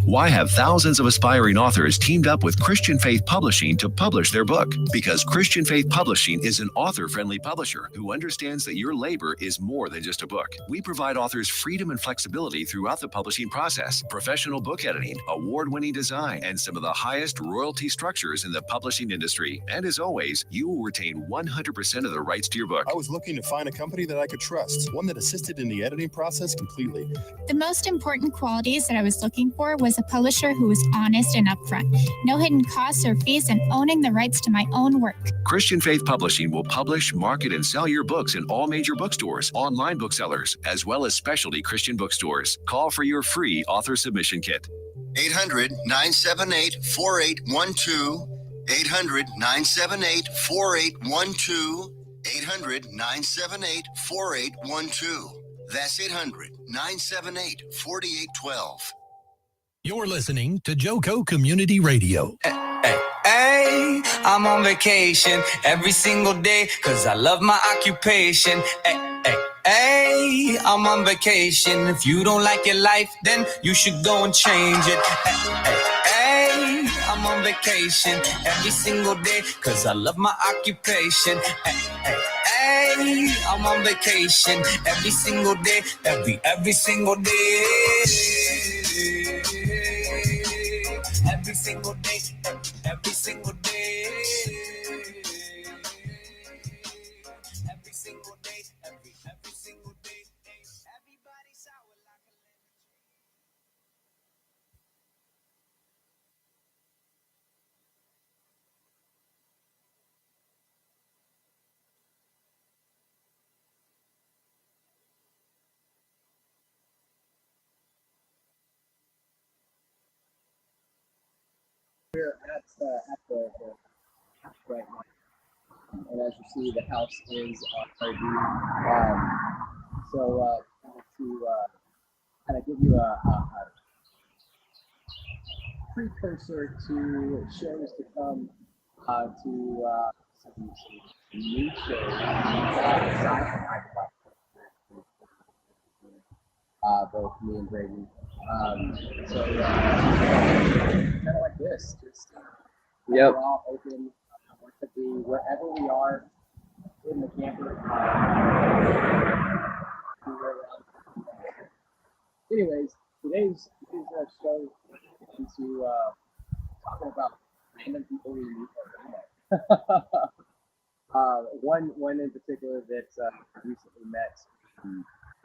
Why have thousands of aspiring authors teamed up with Christian Faith Publishing to publish their book? Because Christian Faith Publishing is an author-friendly publisher who understands that your labor is more than just a book. We provide authors freedom and flexibility throughout the publishing process, professional book editing, award-winning design, and some of the highest royalty structures in the publishing industry. And as always, you will retain 100% of the rights to your book. I was looking to find a company that I could trust, one that assisted in the editing process completely. The most important qualities that I was looking for was a publisher who was honest and upfront, no hidden costs or fees, and owning the rights to my own work. Christian Faith Publishing will publish, market, and sell your books in all major bookstores, online booksellers, as well as specialty Christian bookstores. Call for your free author submission kit. 800-978-4812. 800-978-4812. 800-978-4812. That's 800-978-4812. You're listening to Joco Community Radio. Hey, I'm on vacation every single day because I love my occupation. Hey, I'm on vacation. If you don't like your life, then you should go and change it. Hey, I'm on vacation every single day because I love my occupation. Hey, I'm on vacation every single day, every single day. Every single day, every single day. Every single day, every single day. Everybody's sour like a lemon We're at the house right now, and as you see, the house is RV. So to kind of give you a precursor to shows to come, to some new shows aside from both me and Brayden. So kind of like this, just we're all open. Could be wherever we are in the camper. Anyways, today's show is into talking about random people we meet on the internet. One in particular that I recently met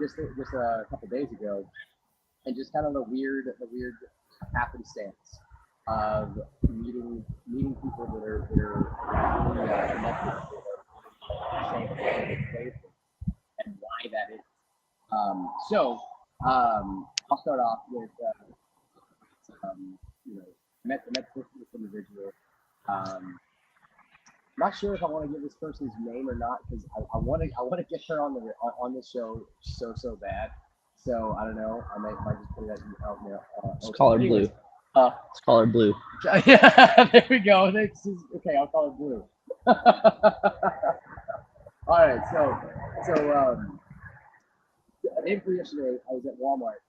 just a couple days ago, and just kind of the weird happenstance of meeting people that are connected and why that is. So I'll start off with met this individual. I'm not sure if I want to give this person's name or not because I want to get her on the show so bad. So I don't know. I might just put that out there. Just call her Blue. Let's call her Blue. Yeah, there we go. Okay, I'll call her Blue. All right, so the day before yesterday, I was at Walmart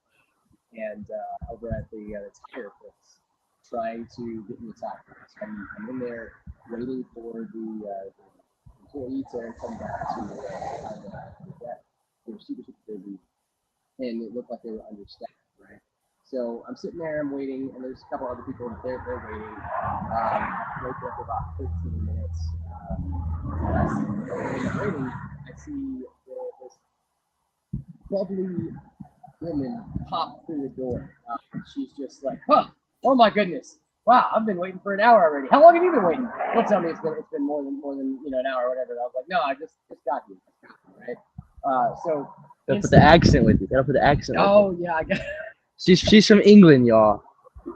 and over at the tire place trying to get me a tire. So I'm in there waiting for the employee to come back to the desk. They were super busy, and it looked like they were understaffed, right? So I'm sitting there, I'm waiting, and there's a couple other people they're waiting. I wait there for about 15 minutes. And I'm waiting, I see this bubbly woman pop through the door. She's just like, oh my goodness. Wow, I've been waiting for an hour already. How long have you been waiting? Don't tell me it's been more than an hour or whatever. And I was like, no, I just got you, right? So Gotta put the accent with you. Oh yeah, I guess. She's from England, y'all.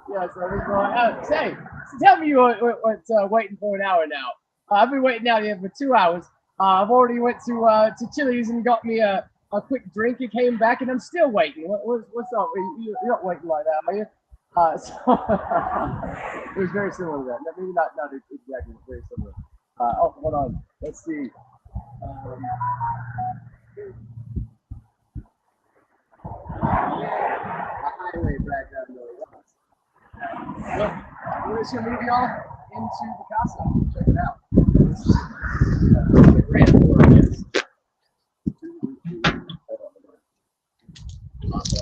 Yeah, so we're going. Say, tell me what's waiting for an hour now. I've been waiting out here for 2 hours. I've already went to Chili's and got me a quick drink and came back, and I'm still waiting. What's up? You're not waiting like that, are you? So it was very similar to that. Maybe not exactly, but very similar. Hold on. Let's see. Highway background noise. We're just gonna move y'all into the casa. Check it out. Grand floor, yes. Awesome.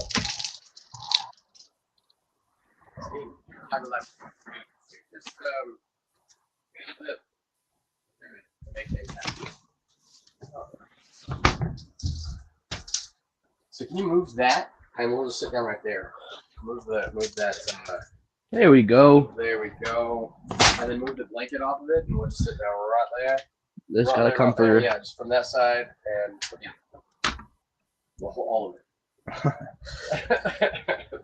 Just make things happen. So can you move that, and we'll just sit down right there. Move that. There we go. There we go. And then move the blanket off of it, and we'll just sit down right there. This Right got a there, comforter. right there. Yeah, just from that side, and yeah, well, all of it.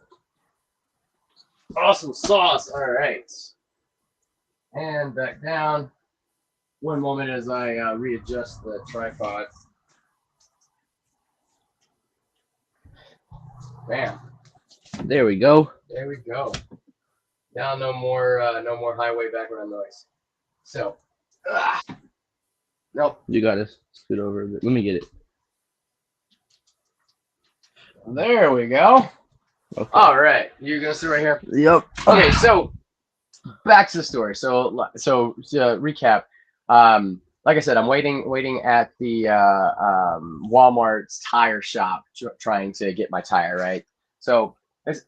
Awesome sauce. All right. And back down. One moment as I readjust the tripod. Bam. There we go. There we go. Now no more highway background noise. So, nope. You got to scoot over a bit. Let me get it. There we go. Okay. All right, you're gonna sit right here. Yep. Okay, so back to the story. So recap. Like I said, I'm waiting at the Walmart's tire shop, trying to get my tire, right? So this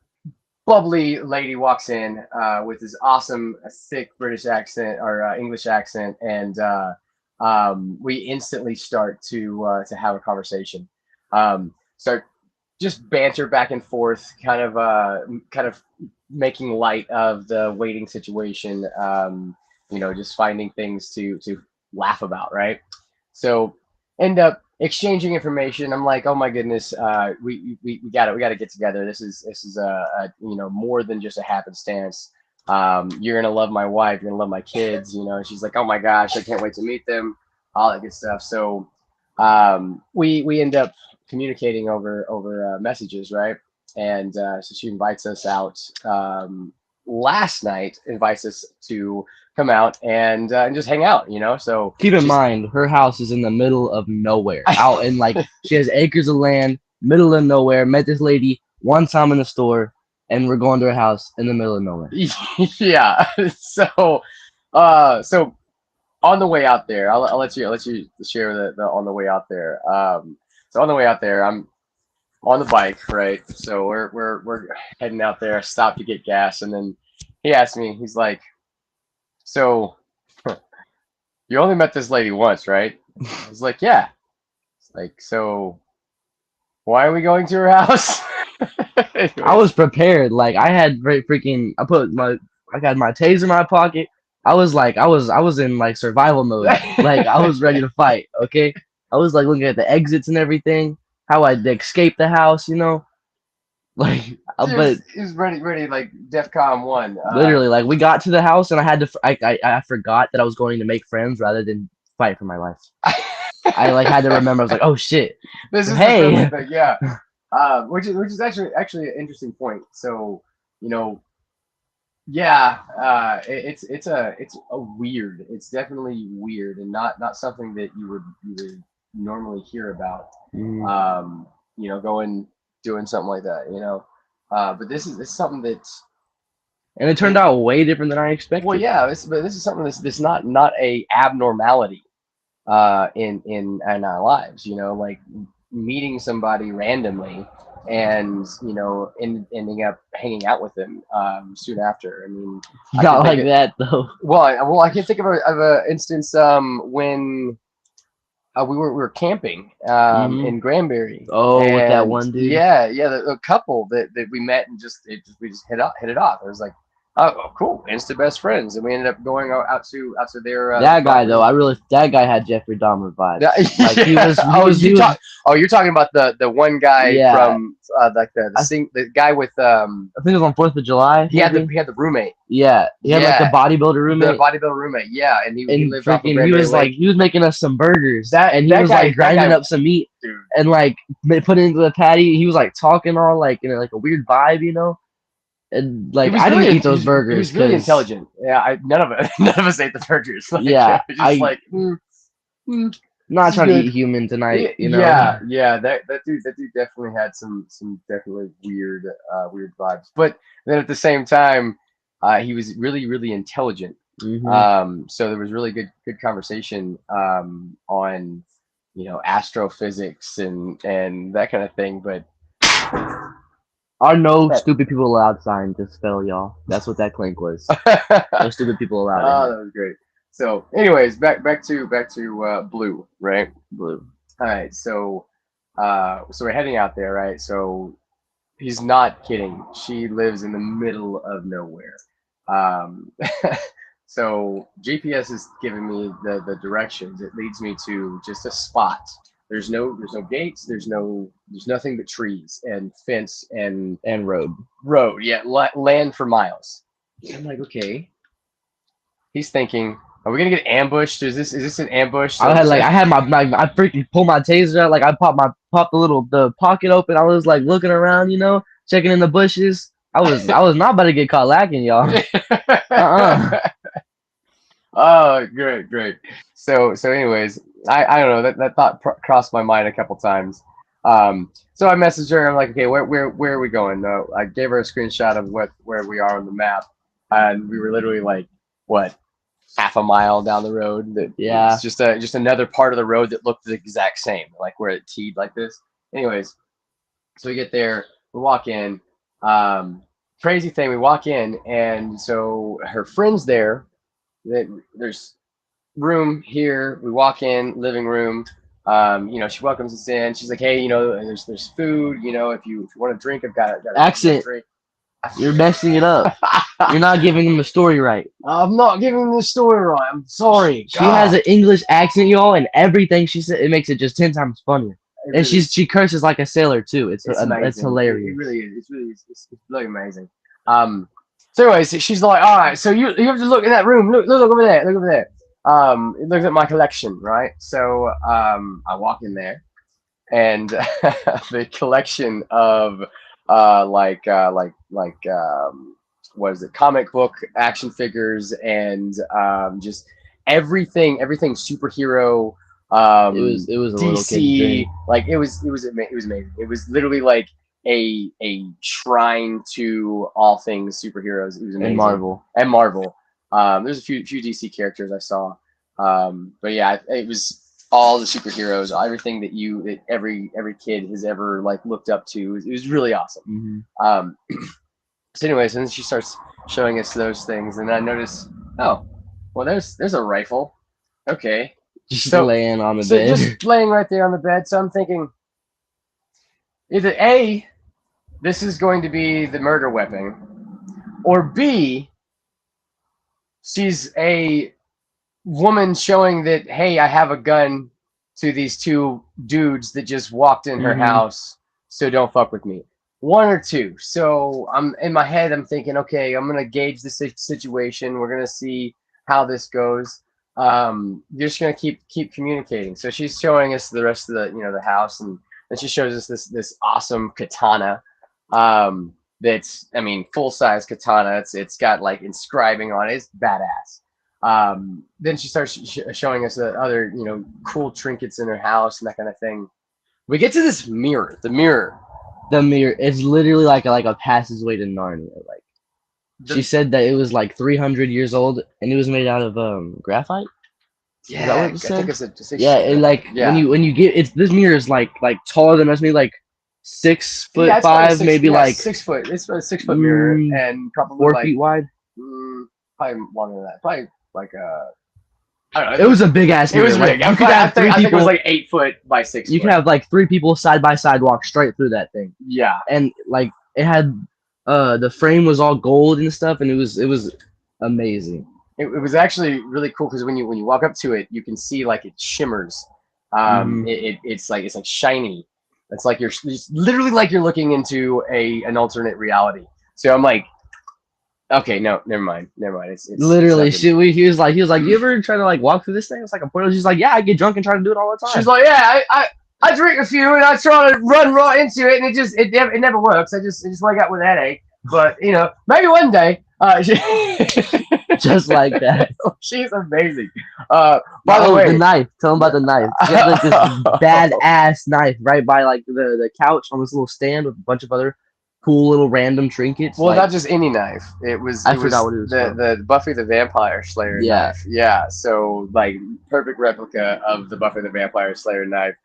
bubbly lady walks in with this awesome thick British accent or English accent, and we instantly start to have a conversation. Start just banter back and forth, kind of making light of the waiting situation. Just finding things to laugh about, right? So end up exchanging information. I'm like, oh my goodness, we got to get together. This is a more than just a happenstance. You're gonna love my wife. You're gonna love my kids. She's like, oh my gosh, I can't wait to meet them. All that good stuff. So we end up communicating over messages, right? And so she invites us out. Last night, invites us to come out and just hang out, So Keep in mind, her house is in the middle of nowhere. Out in she has acres of land, middle of nowhere. Met this lady one time in the store, and we're going to her house in the middle of nowhere. Yeah. So on the way out there, I'll let you share the on the way out there. So on the way out there, I'm on the bike, right? So we're heading out there. I stopped to get gas, and then he asked me, he's like, so you only met this lady once, right? I was like, yeah. It's like, so why are we going to her house? I was prepared. I had I got my taser in my pocket. I was in survival mode. I was ready to fight. Okay. I was looking at the exits and everything, how I'd escape the house, but he's ready, DEFCON 1. Literally, we got to the house and I had to. I forgot that I was going to make friends rather than fight for my life. I had to remember. I was like, oh shit. This is hey. the thing, yeah. Which is actually an interesting point. So yeah, it's a weird. It's definitely weird and not something that you would normally hear about. Doing something like that, but this is something that's, and it turned out way different than I expected. Well, yeah, but this is something that's not a abnormality in our lives, meeting somebody randomly and ending up hanging out with them soon after. I mean, not like that though. Well, I can think of a instance when we were camping in Granbury. Oh, with that one dude. Yeah, the couple that we met and we just hit it off. It was like, oh, cool, instant best friends, and we ended up going out to their. That guy though, that guy had Jeffrey Dahmer vibes. You're talking about the one guy from the guy with I think it was on 4th of July. He had the roommate. Yeah, he had the bodybuilder roommate. The bodybuilder roommate, yeah, and he lived off of he was making us some burgers. He was grinding up some meat, dude, and put it into the patty. He was talking all in a weird vibe, And I didn't eat those burgers. He was really intelligent. Yeah, none of us ate the burgers. Not trying to eat human tonight, Yeah, that dude definitely had some definitely weird vibes. But then at the same time, he was really, really intelligent. So there was really good conversation on, you know, astrophysics and that kind of thing. But Are no stupid people allowed sign to spell, y'all? That's what that clink was. No stupid people allowed. Oh, that was great. So, anyways, back to Blue, right? Blue. All right, so we're heading out there, right? So he's not kidding. She lives in the middle of nowhere. So GPS is giving me the directions. It leads me to just a spot. There's no gates. There's nothing but trees and fence and road. Yeah, land for miles. I'm like, okay. He's thinking, are we gonna get ambushed? Is this an ambush? I had my I freaking pulled my taser out. Like I popped the pocket open. I was like looking around, you know, checking in the bushes. I was not about to get caught lacking, y'all. Oh, great. So anyways, I don't know, that thought crossed my mind a couple times. So I messaged her. I'm like, okay, where are we going? I gave her a screenshot of where we are on the map, and we were literally like, what, half a mile down the road? It's just another part of the road that looked the exact same, like where it teed like this. Anyways, so we get there, we walk in. Crazy thing, we walk in, and so her friend's there. There's room here. We walk in, living room. You know, she welcomes us in. She's like, hey, you know, there's food. You know, if you want to drink, I've got accent. Drink. You're messing it up. You're not giving them the story right. I'm not giving them the story right. I'm sorry. She has an English accent, y'all, and everything she said, it makes it just 10 times funnier. And she curses like a sailor too. It's hilarious. It really is. It's really amazing. So anyways, she's like, all right, so you have to look in that room. Look over there. Look over there. It looks at my collection, right? So I walk in there, and the collection of what is it? Comic book action figures and just everything superhero. It was a DC, little kid thing. like it was amazing. It was literally like a shrine to all things superheroes. It was amazing. And Marvel. There's a few DC characters I saw. But yeah, it was all the superheroes, everything that every kid has ever like looked up to. It was really awesome. So anyways, and then she starts showing us those things, and I notice, oh, well, there's a rifle. Okay. Just laying on the bed. Just laying right there on the bed. So I'm thinking, either A, this is going to be the murder weapon, or B, she's a woman showing that, hey, I have a gun to these two dudes that just walked in her house, so don't fuck with me. One or two. So I'm in my head, I'm thinking, okay, I'm gonna gauge the situation. We're gonna see how this goes. You're just gonna keep communicating. So she's showing us the rest of the house, and then she shows us this awesome katana. That's, I mean, full size katana. It's got like inscribing on it. It's badass. Then she starts showing us the other cool trinkets in her house and that kind of thing. We get to this mirror. The mirror is literally like a passageway to Narnia. Like she said that it was like 300 years old and it was made out of graphite. Yeah, is that what it said? I think it's yeah, and like when you get this mirror is like taller than us, maybe like 6'5", maybe like 6 foot. It's a 6 foot mirror and probably 4 feet wide. Probably longer than that. Probably like I don't know. It was a big ass mirror. It was big. I think it was like 8 foot by 6 foot. You can have like 3 people side by side walk straight through that thing. Yeah. And like it had the frame was all gold and stuff, and it was amazing. It was actually really cool because when you walk up to it, you can see like it shimmers. It's like shiny. It's like it's literally like you're looking into an alternate reality. So I'm like, okay, no, never mind. It's literally he was like, you ever try to like walk through this thing? It's like a portal. She's like, yeah, I get drunk and try to do it all the time. She's like, yeah, I drink a few and I try to run right into it, and it never works. I just wake up with a headache. But maybe one day. Just like that. She's amazing. By the way, the knife. Tell him about the knife. She had like this badass knife right by like the couch on this little stand with a bunch of other cool little random trinkets. Well, like, not just any knife. It was. I It forgot was what it was the Buffy the Vampire Slayer Yeah. knife. Yeah. So like perfect replica of the Buffy the Vampire Slayer knife.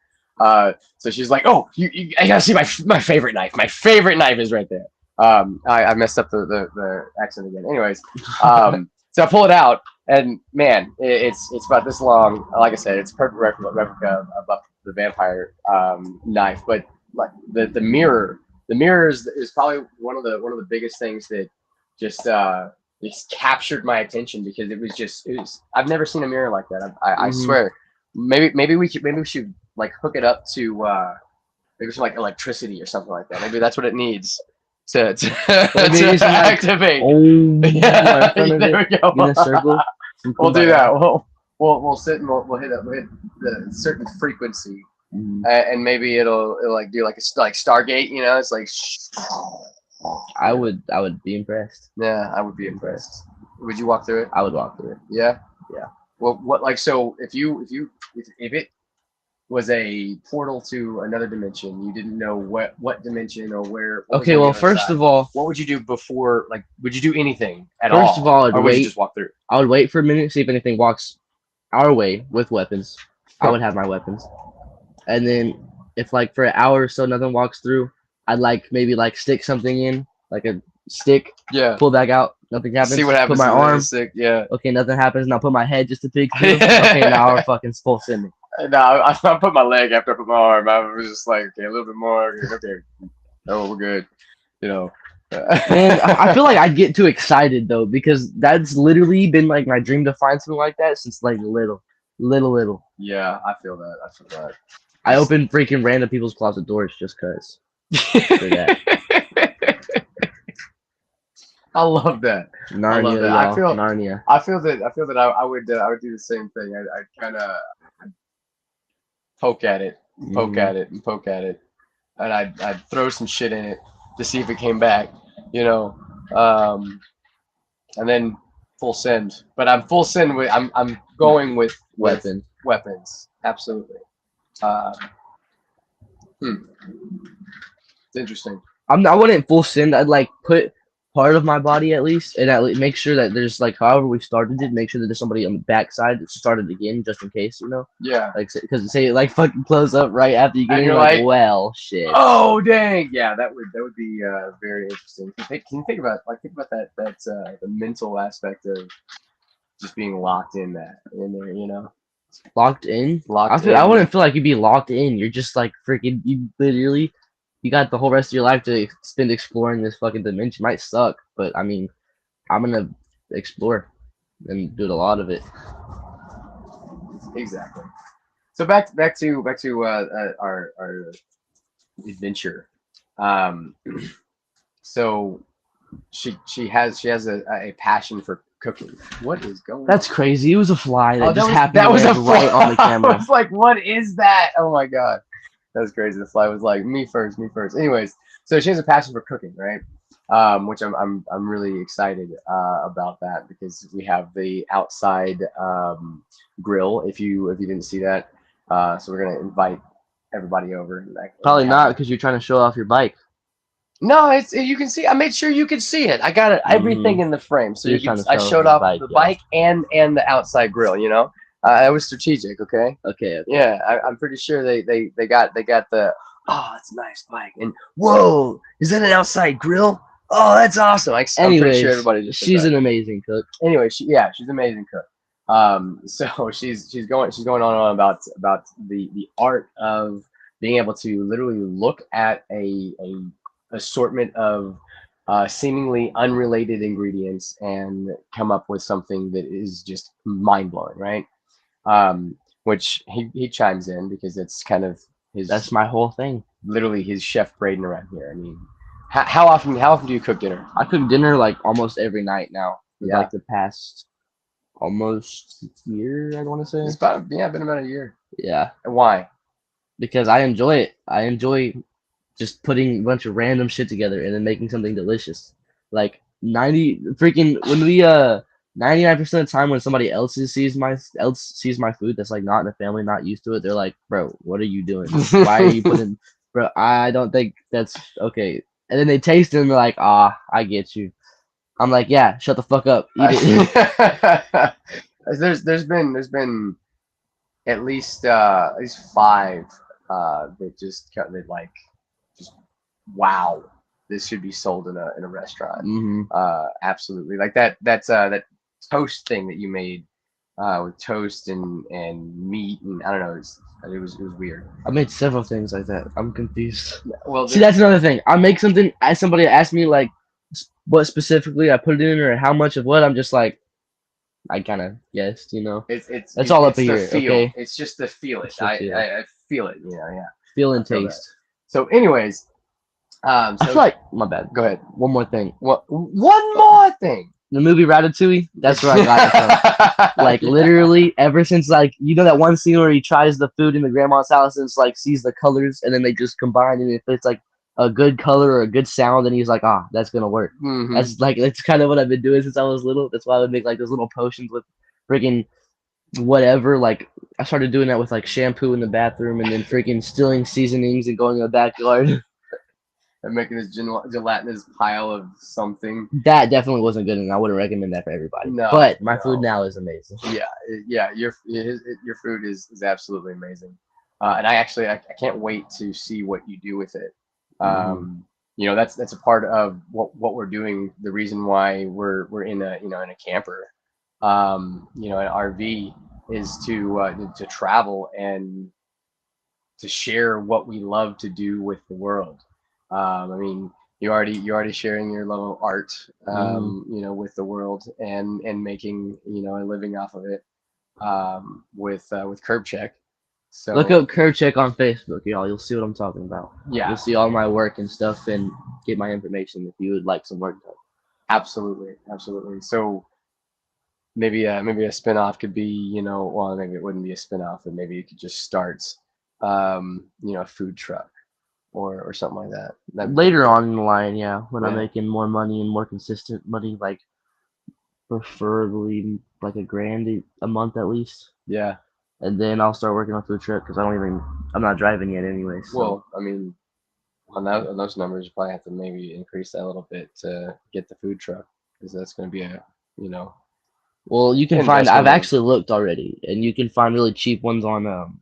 So she's like, "Oh, I gotta see my favorite knife. My favorite knife is right there." I messed up the accent again. Anyways, so I pull it out, and man, it's about this long. Like I said, it's a perfect replica of Buffy the Vampire knife. But like the mirror. The mirror is probably one of the biggest things that just captured my attention because it was I've never seen a mirror like that. I swear. Maybe we should like hook it up to maybe some like electricity or something like that. Maybe that's what it needs to Maybe some, like, activate. yeah, There we go. in a circle. We'll do that. We'll sit and we'll hit the certain frequency. And maybe it'll like do like Stargate, you know? It's like. I would be impressed. Yeah, I would be impressed. Would you walk through it? I would walk through it. Yeah. Yeah. Well, what like so if it was a portal to another dimension, you didn't know what dimension or where. Okay, well, first of all, what would you do before? Like, would you do anything at all? First of all, or would you just walk through? I would wait for a minute, see if anything walks our way with weapons. I would have my weapons. And then if like for an hour or so nothing walks through, I'd maybe stick something in, like a stick. Yeah. Pull back out, nothing happens. See what happens. Put my arm. Stick. Yeah. Okay, nothing happens. Now put my head just to peek through. Okay, now we're fucking full sending. No, I put my leg after I put my arm. I was just like, okay, a little bit more. Okay. Oh, we're good. You know. Man, I feel like I'd get too excited though because that's literally been like my dream to find something like that since like little. Yeah, I feel that. I open freaking random people's closet doors just cause. I love that. Narnia, I love that. Narnia. I feel that I would do the same thing. I'd kind of poke at it, and I'd throw some shit in it to see if it came back, you know, and then full send. But I'm full send with I'm going with weapons. Absolutely. It's interesting. I wouldn't full send. I'd like put part of my body at least, and make sure that there's like however we started it, make sure that there's somebody on the backside that started again just in case, you know. Yeah. Like because say like fucking close up right after you get in, you're like, well, shit. Oh dang! Yeah, that would be very interesting. Can you think about that the mental aspect of just being locked in there, you know. Locked in? I wouldn't feel like you'd be locked in. You're just like freaking. You got the whole rest of your life to spend exploring this fucking dimension. Might suck, but I mean, I'm gonna explore and do a lot of it. Exactly. So back to our adventure. So she has a passion for cooking. What is going on? That's crazy. It was a fly that just happened that was right on the camera. I was like, what is that? Oh my god. That's crazy. The fly was like, me first. Anyways, so she has a passion for cooking, right? Which I'm really excited about that because we have the outside grill. If you didn't see that, so we're gonna invite everybody over. Probably not because you're trying to show off your bike. No, you can see. I made sure you could see it. I got it, everything in the frame, so I showed off the bike and the outside grill. You know, it was strategic. Okay. Yeah, I'm pretty sure they got the. Oh, it's a nice bike, and whoa, is that an outside grill? Oh, that's awesome. I'm pretty sure everybody just. She's an amazing cook. Anyway, she's an amazing cook. So she's going on about the art of being able to literally look at a assortment of seemingly unrelated ingredients and come up with something that is just mind-blowing, right? Which he chimes in because it's kind of his. That's my whole thing. Literally his chef Brayden around here. I mean, how often do you cook dinner? I cook dinner like almost every night now. Yeah. Like the past almost year, I want to say. It's been about a year. Yeah. And why? Because I enjoy it. I enjoy just putting a bunch of random shit together and then making something delicious. Like 99% of the time when somebody else sees my food that's like not in the family, not used to it, they're like, bro, what are you doing? Why are you putting bro, I don't think that's okay. and then they taste it and they're like, ah, I get you. I'm like, yeah, shut the fuck up, eat it. there's been at least 5 that just that like just wow, this should be sold in a restaurant. hmm Absolutely, like that toast thing that you made with toast and meat, and I don't know, it was weird. I made several things like that. I'm confused. Well, See, that's another thing. I make something. As somebody asked me like what specifically I put it in or how much of what, I'm just like, I kind of guessed, you know. That's all up the here, feel. okay? It's just the feel it. It's the feel. I feel it. You know, yeah. Feel and I feel taste. So, anyways, I feel like my bad. Go ahead. One more thing. What? One more thing. The movie Ratatouille. That's where I got it from. Like literally, ever since like you know that one scene where he tries the food in the grandma's house and it's like sees the colors and then they just combine and if it's like a good color or a good sound and he's like, that's gonna work. Mm-hmm. That's kind of what I've been doing since I was little. That's why I would make like those little potions with freaking whatever. Like I started doing that with like shampoo in the bathroom and then freaking stealing seasonings and going in the backyard. And making this gelatinous pile of something. That definitely wasn't good, and I wouldn't recommend that for everybody. No, but my food now is amazing. Yeah. Your food is absolutely amazing, and I can't wait to see what you do with it. You know, that's a part of what we're doing. The reason why we're in a in a camper, you know, an RV is to travel and to share what we love to do with the world. I mean, you're already sharing your love of art, you know, with the world and making, you know, a living off of it, with Curb Check. So look up Curb Check on Facebook, y'all. You'll see what I'm talking about. Yeah, you'll see all my work and stuff and get my information if you would like some work done. Absolutely. So maybe a spinoff could be, you know, well, maybe it wouldn't be a spinoff, but maybe you could just start, you know, a food truck. Or something like that. Later on in the line, yeah, when I'm Yeah. making more money and more consistent money, like preferably like $1,000 a month at least, Yeah. and then I'll start working on food truck because I'm not driving yet anyway. So. Well, I mean, on those numbers, you probably have to maybe increase that a little bit to get the food truck because that's going to be a, you know. Well, you can find. I've actually looked already, and you can find really cheap ones on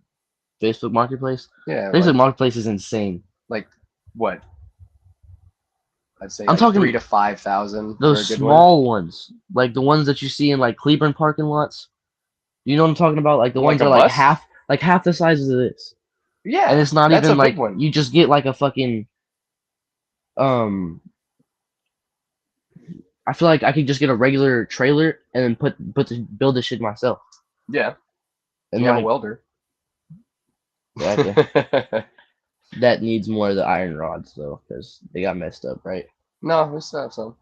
Facebook Marketplace. Yeah. Facebook Marketplace is insane. Like what? I'd say I'm like talking 3,000 to 5,000. Those small ones, like the ones that you see in like Cleburne parking lots. You know what I'm talking about? Like the ones that are like half the size of this. Yeah. And it's not that's even a like big one. you just get like a fucking I feel like I could just get a regular trailer and then build this shit myself. Yeah. And you have like, a welder. Yeah. That needs more of the iron rods though, because they got messed up, right? No, we still have some.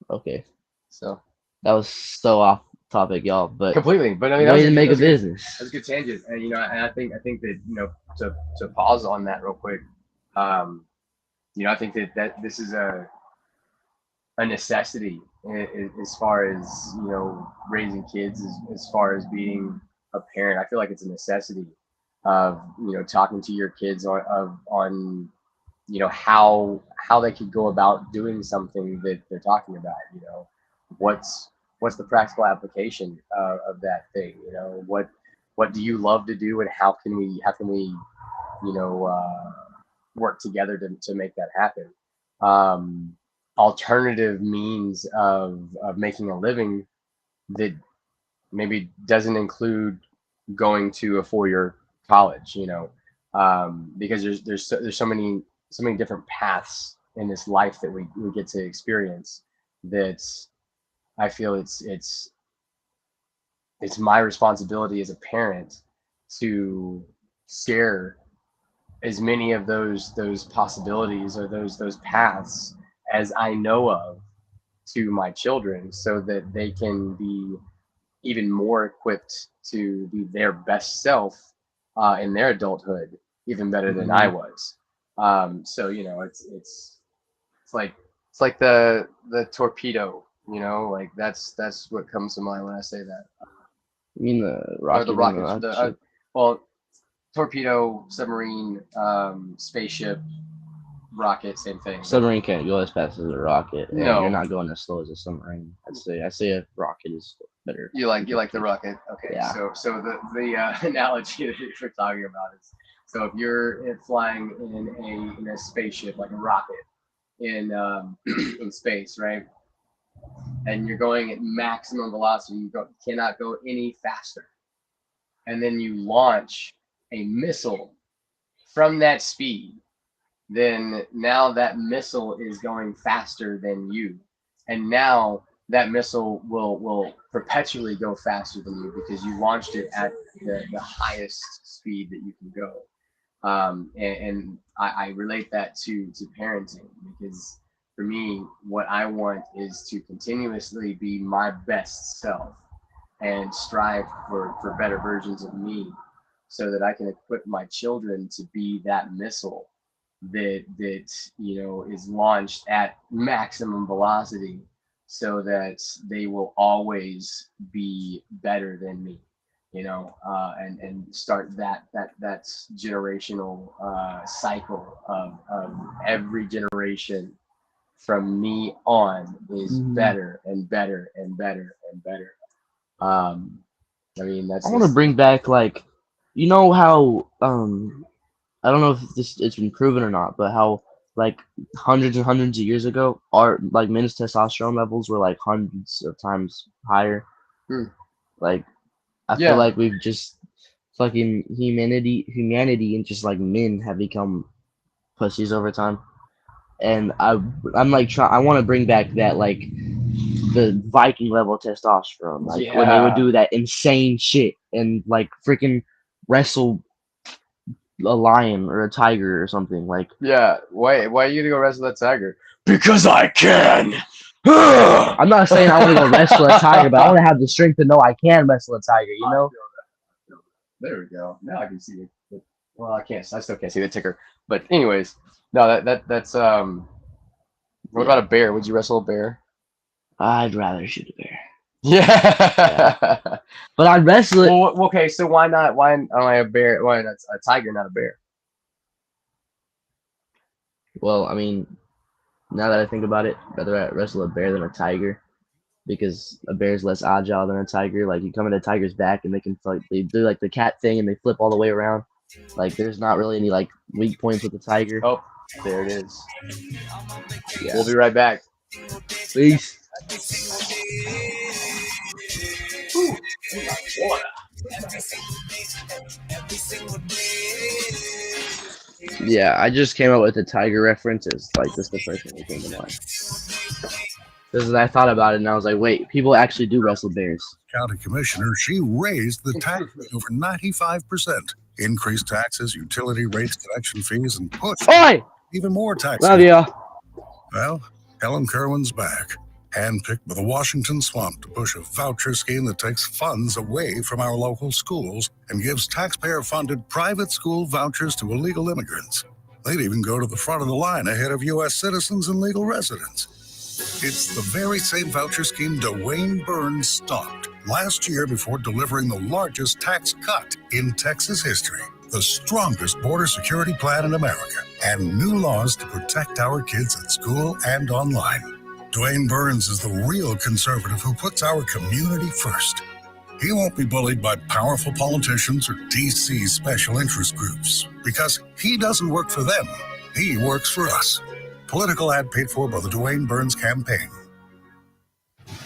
Okay. So that was so off topic, y'all. But completely. But I mean, that was to make a business. That's a good tangent, and you know, and I think that, you know, to pause on that real quick, you know, I think that this is a necessity as far as, you know, raising kids, as far as being a parent. I feel like it's a necessity of, you know, talking to your kids on you know, how they could go about doing something that they're talking about. You know, what's the practical application of that thing? You know, what do you love to do, and how can we you know, work together to make that happen? Alternative means of making a living that maybe doesn't include going to a 4-year college, you know, because there's so many different paths in this life that we get to experience, that I feel it's my responsibility as a parent to share as many of those possibilities or those paths as I know of to my children, so that they can be even more equipped to be their best self in their adulthood, even better than I was. So, you know, it's like the torpedo, you know, like that's what comes to mind when I say that. You mean the rocket? Or the rocket, well, torpedo, submarine, spaceship, rocket, same thing. Submarine can't go as fast as a rocket. And No. you're not going as slow as a submarine. I say a rocket is better. You like the rocket? Okay. Yeah. So the analogy that we're talking about is, so if you're flying in a spaceship like a rocket in in space, right? And you're going at maximum velocity, you cannot go any faster. And then you launch a missile from that speed, then now that missile is going faster than you. And now that missile will perpetually go faster than you because you launched it at the highest speed that you can go. And I relate that to parenting, because for me, what I want is to continuously be my best self and strive for better versions of me, so that I can equip my children to be that missile that is launched at maximum velocity, so that they will always be better than me, and start that generational cycle of every generation from me on is better and better and better and better. I want to bring back, like, how I don't know if it's been proven or not, but how like hundreds and hundreds of years ago, our like men's testosterone levels were like hundreds of times higher. Like I feel like we've just fucking humanity and just like men have become pussies over time. And I'm like I want to bring back that, like, the Viking level testosterone, like when they would do that insane shit and like freaking wrestle a lion or a tiger or something. Like, why are you gonna go wrestle that tiger? Because I can. I'm not saying I want to go wrestle a tiger, but I want to have the strength to know I can wrestle a tiger. There we go. Now I can see it. Well, I still can't see the ticker. But anyways, no, that's What about a bear? Would you wrestle a bear? I'd rather shoot a bear. Yeah. But I'd wrestle it. Well, okay, so why not? Why am I a bear? Why not a tiger, not a bear? Well, I mean, now that I think about it, I'd rather wrestle a bear than a tiger, because a bear is less agile than a tiger. Like, you come at a tiger's back and they do like the cat thing and they flip all the way around. Like, there's not really any like weak points with the tiger. Oh, there it is. Yeah. We'll be right back. Peace. Yeah, I just came up with the tiger reference. It's like just the first thing that came to mind. Because I thought about it and I was like, wait, people actually do wrestle bears. County commissioner, she raised the tax rate over 95%, increased taxes, utility rates, connection fees, and pushed even more taxes. Love ya. Well, Helen Kerwin's back, handpicked by the Washington swamp to push a voucher scheme that takes funds away from our local schools and gives taxpayer-funded private school vouchers to illegal immigrants. They'd even go to the front of the line ahead of U.S. citizens and legal residents. It's the very same voucher scheme Dwayne Burns stopped last year before delivering the largest tax cut in Texas history, the strongest border security plan in America, and new laws to protect our kids at school and online. Dwayne Burns is the real conservative who puts our community first. He won't be bullied by powerful politicians or D.C. special interest groups, because he doesn't work for them. He works for us. Political ad paid for by the Dwayne Burns campaign.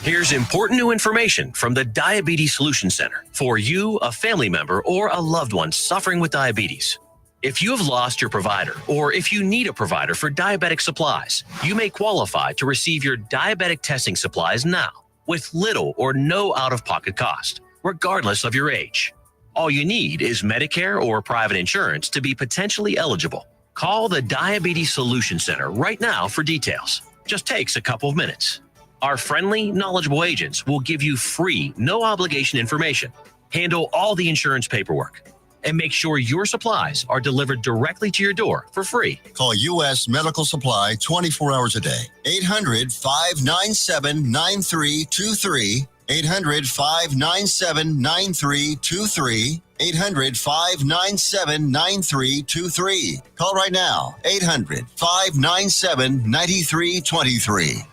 Here's important new information from the Diabetes Solution Center for you, a family member, or a loved one suffering with diabetes. If you have lost your provider, or if you need a provider for diabetic supplies, you may qualify to receive your diabetic testing supplies now with little or no out-of-pocket cost, regardless of your age. All you need is Medicare or private insurance to be potentially eligible. Call the Diabetes Solution Center right now for details. Just takes a couple of minutes. Our friendly, knowledgeable agents will give you free, no-obligation information, handle all the insurance paperwork, and make sure your supplies are delivered directly to your door for free. Call U.S. Medical Supply 24 hours a day. 800-597-9323. 800-597-9323. 800-597-9323. Call right now. 800-597-9323.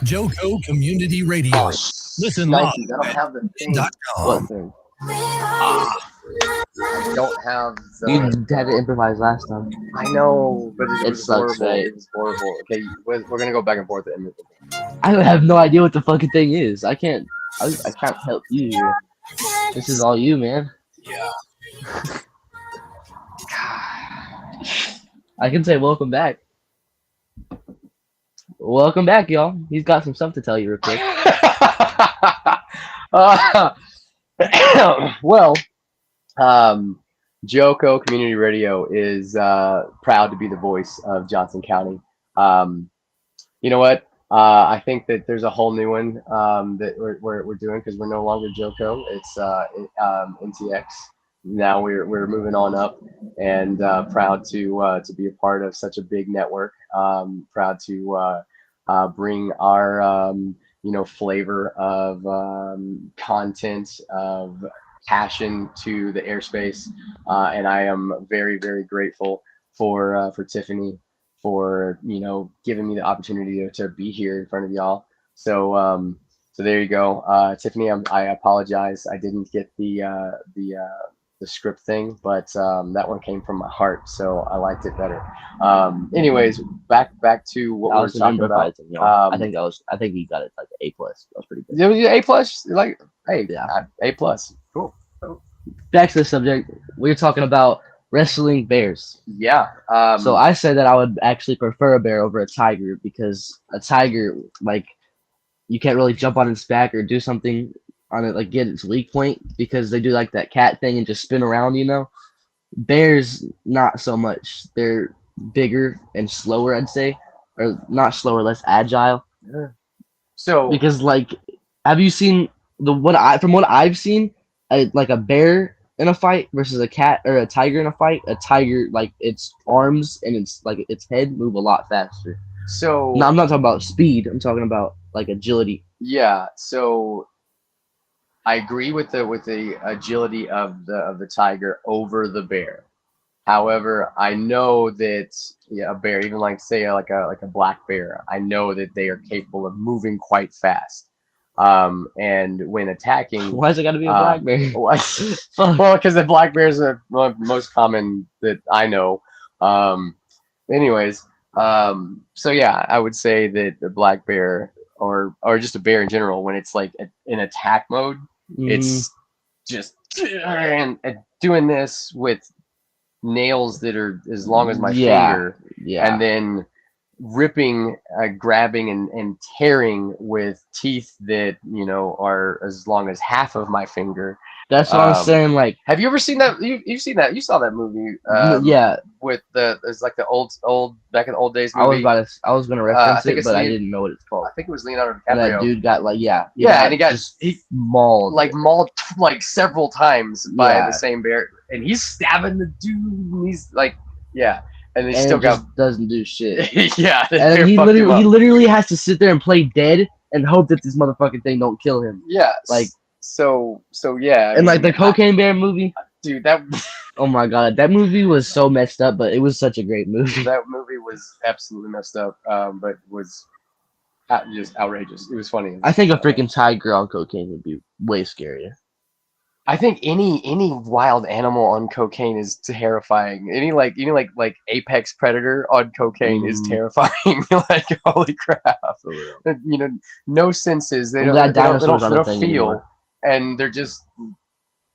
JoCo Community Radio. Oh, Listen live Nikes, I don't have the thing. .com. What thing? I don't have You the. had to improvise last time. I know, but it It was sucks, horrible. right? It was horrible. Okay, we're gonna go back and forth. I have no idea what the fucking thing is. I can't help you here. This is all you, man. Yeah. I can say welcome back. Welcome back, y'all. He's got some stuff to tell you real quick. Well, JoCo Community Radio is proud to be the voice of Johnson County. You know what? I think that there's a whole new one that we're doing because we're no longer JoCo. It's NTX. Now we're moving on up, and proud to be a part of such a big network. Proud to bring our flavor of content, of passion to the airspace, and I am very, very grateful for Tiffany for giving me the opportunity to be here in front of y'all. So there you go, Tiffany. I apologize. I didn't get the script thing, but that one came from my heart, so I liked it better. Anyways, back to what we were talking about. I think he got it like an A+. That was pretty good. A+, like, hey, yeah, A+. Cool. Back to the subject. We were talking about wrestling bears. Yeah. So I said that I would actually prefer a bear over a tiger because a tiger, like, you can't really jump on its back or do something on it, like get its weak point, because they do like that cat thing and just spin around, Bears, not so much. They're bigger and slower, I'd say, or not slower, less agile. Yeah. So because like, have you seen from what I've seen, like a bear in a fight versus a cat or a tiger in a fight? A tiger, like its arms and its head move a lot faster. So no, I'm not talking about speed. I'm talking about like agility. Yeah. So I agree with the agility of the tiger over the bear. However, I know that a bear, even like say like a black bear, I know that they are capable of moving quite fast. And when attacking, why is it got to be a black bear? Well, because the black bears are the most common that I know. Anyways, so yeah, I would say that the black bear or just a bear in general, when it's like in attack mode, it's just and doing this with nails that are as long as my finger, and then ripping, grabbing and tearing with teeth that are as long as half of my finger. That's what I'm saying. Like, have you ever seen that? You've seen that? You saw that movie? With it's like the old back in the old days movie. I was gonna reference it, but I didn't know what it's called. I think it was Leonardo DiCaprio. And that dude got like and he got mauled like several times by the same bear, and he's stabbing the dude. And he's like, and he still doesn't do shit. And he literally has to sit there and play dead and hope that this motherfucking thing don't kill him. Like. So yeah. And like the Cocaine Bear movie, dude, that. Oh my god, that movie was so messed up, but it was such a great movie. That movie was absolutely messed up, but was just outrageous. It was funny. I think a freaking tiger on cocaine would be way scarier. I think any wild animal on cocaine is terrifying. Any like apex predator on cocaine is terrifying. Like, holy crap! No senses. They don't feel. Anymore. And they're just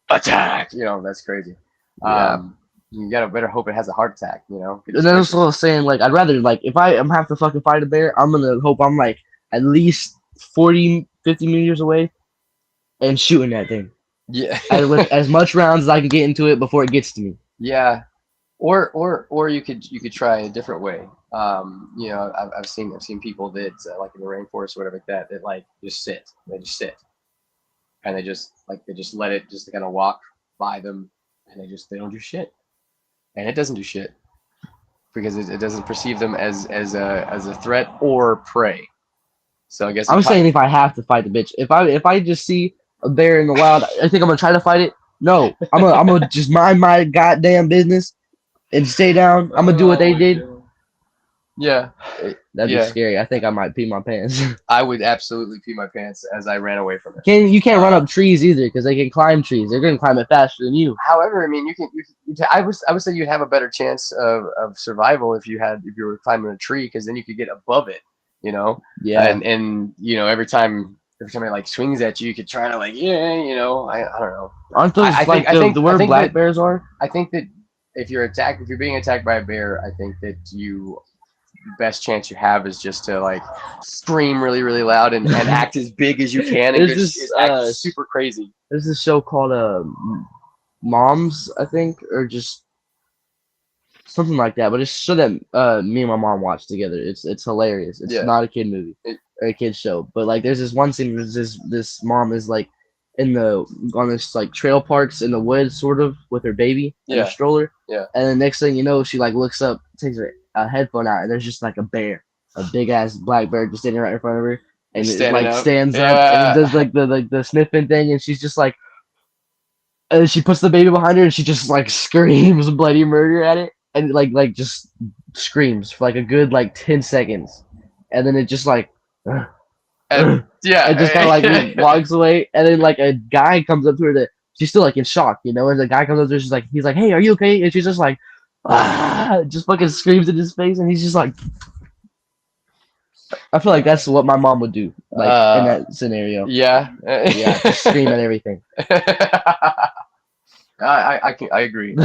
attack. That's crazy. You gotta better hope it has a heart attack. And that's what I was saying. Like, I'd rather, like, if I am have to fucking fight a bear, I'm gonna hope I'm like at least 40, 50 meters away and shooting that thing. Yeah. With as much rounds as I can get into it before it gets to me. Yeah. Or you could try a different way. I've seen people that like in the rainforest or whatever like that like just sit. They just sit. And they just let it just kind of walk by them, and they don't do shit, and it doesn't do shit. because it doesn't perceive them as a threat or prey. So I guess I'm saying if I have to fight the bitch, if I just see a bear in the wild, I think I'm gonna try to fight it. No, I'm gonna just mind my goddamn business and stay down. I'm gonna do what they did. Yeah, That'd be scary. I think I might pee my pants. I would absolutely pee my pants as I ran away from it. You can't run up trees either because they can climb trees. They're gonna climb it faster than you. However, I mean, I would say you'd have a better chance of survival if you were climbing a tree, because then you could get above it, you know. Yeah. And you know, every time it like swings at you, you could try to like, you know, I don't know. Aren't those where black bears are? I think that if you're being attacked by a bear, I think that best chance you have is just to like scream really, really loud and act as big as you can and just act super crazy. There's this show called Moms, I think, or just something like that. But it's a show that me and my mom watched together. It's hilarious. It's not a kid movie or a kid show. But like, there's this one scene where this mom is like on this like trail parks in the woods, sort of, with her baby in a stroller. Yeah. And then next thing you know, she like looks up, takes her headphone out, and there's just like a big ass black bear just standing right in front of her, and it like stands up and it does like the sniffing thing, and she's just like, and she puts the baby behind her, and she just like screams bloody murder at it, and like just screams for like a good like 10 seconds, and then it just like it just kind of like walks away, and then like a guy comes up to her that she's still like in shock, you know, and the guy comes up to her, he's like, hey, are you okay? And she's just like, just fucking screams in his face, and he's just like, I feel like that's what my mom would do, like in that scenario. Yeah, just scream at everything. I agree.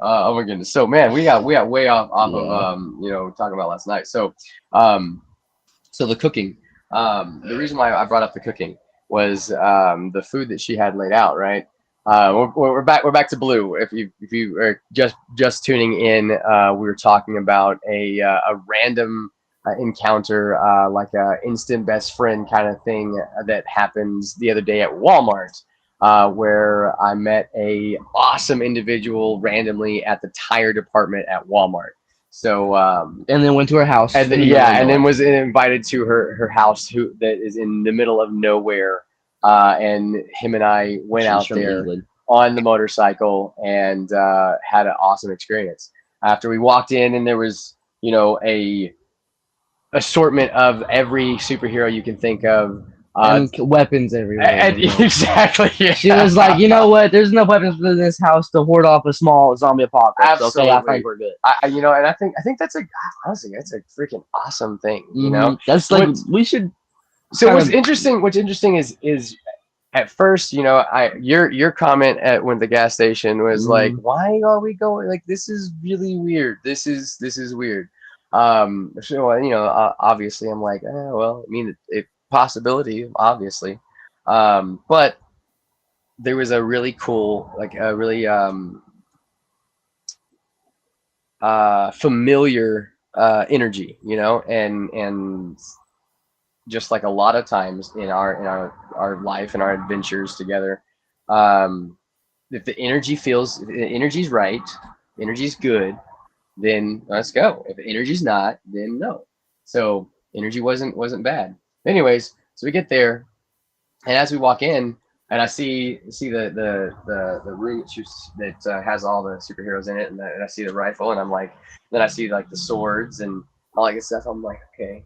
Oh my goodness. So man, we got way off of you know, talking about last night. So so the cooking. The reason why I brought up the cooking was the food that she had laid out, right? We're back to Blue. If you are just tuning in, we were talking about a random encounter, like a instant best friend kind of thing that happens the other day at Walmart, where I met a awesome individual randomly at the tire department at Walmart. So and then went to her house, and then was invited to her house, that is in the middle of nowhere. And him and I went out there on the motorcycle and had an awesome experience. After we walked in, and there was, you know, a assortment of every superhero you can think of. And weapons everywhere. Exactly. Yeah. She was like, you know what? There's enough weapons in this house to ward off a small zombie apocalypse. Absolutely. Okay, I think we're good. You know, and I think that's honestly, that's a freaking awesome thing. You know, that's like we should. So what's interesting is at first, you know, your comment when the gas station was like, why are we going? Like, this is really weird. This is weird. So you know, obviously, I'm like, well, I mean, it possibility, obviously, but there was a really cool, like a really familiar energy, you know, and just like a lot of times in our life and our adventures together, if the energy's right, energy's good, then let's go. If the energy's not, then no. So energy wasn't bad. Anyways, so we get there, and as we walk in, and I see the room that has all the superheroes in it, and I see the rifle, and I'm like, then I see like the swords and all that good stuff. I'm like, okay,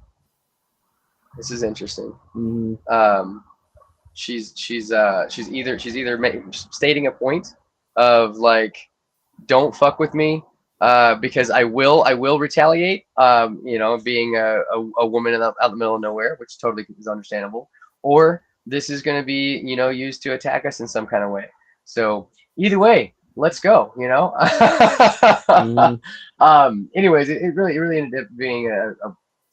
this is interesting. She's either stating a point of like, don't fuck with me, because I will retaliate. You know, being a woman out in the middle of nowhere, which totally is understandable. Or this is going to be, you know, used to attack us in some kind of way. So either way, let's go. You know. Anyways, it really ended up being a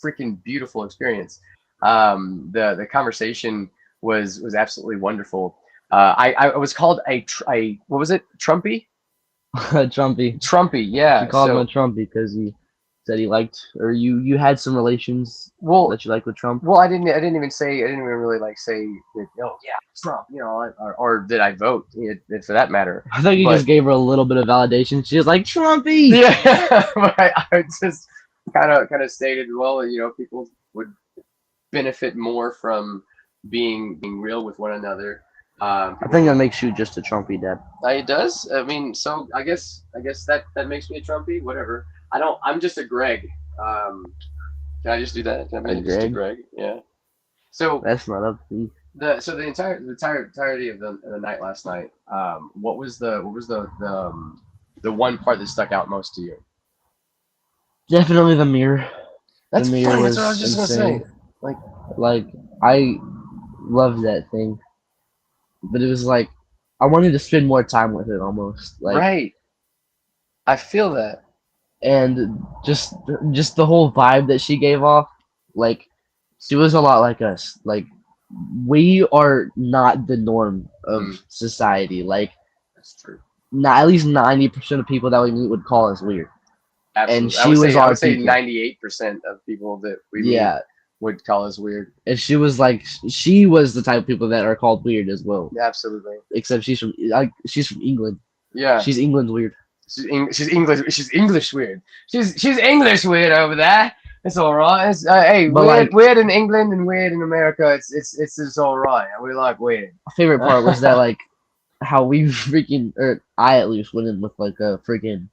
freaking beautiful experience. The conversation was absolutely wonderful. I was called a what was it? Trumpy? Trumpy. Trumpy, yeah. She called him a Trumpy because he that he liked, or you had some relations Well, that you liked with Trump? Well, I didn't even really like say that. Oh yeah, Trump. You know, or did I vote? For that matter. I think you But- just gave her a little bit of validation. She was like, Trumpy! Yeah, but I just kind of stated, well, you know, people would benefit more from being real with one another. I think that makes you just a Trumpy dad. It does. I mean, so I guess that makes me a Trumpy. Whatever. I'm just a Greg. Can I just do that? Can I be just a Greg? Yeah. So that's not up to me. The entirety of the night last night. What was the one part that stuck out most to you? Definitely the mirror. That's the mirror funny. was That's what I was just insane. gonna say. Like I loved that thing, but it was like I wanted to spend more time with it almost. Like, right. I feel that. And just the whole vibe that she gave off, like she was a lot like us. Like we are not the norm of society. Like that's true. Not at least 90% of people that we meet would call us weird. Absolutely. And she I would say 98% of people that we meet would call us weird. And she was the type of people that are called weird as well. Absolutely. Except she's from England. Yeah. She's England's weird. She's English. She's English weird. She's English weird over there. It's all right. It's hey, weird in England and weird in America. It's all right. We like weird. My favorite part was that like how we freaking, or I at least went in with like a freaking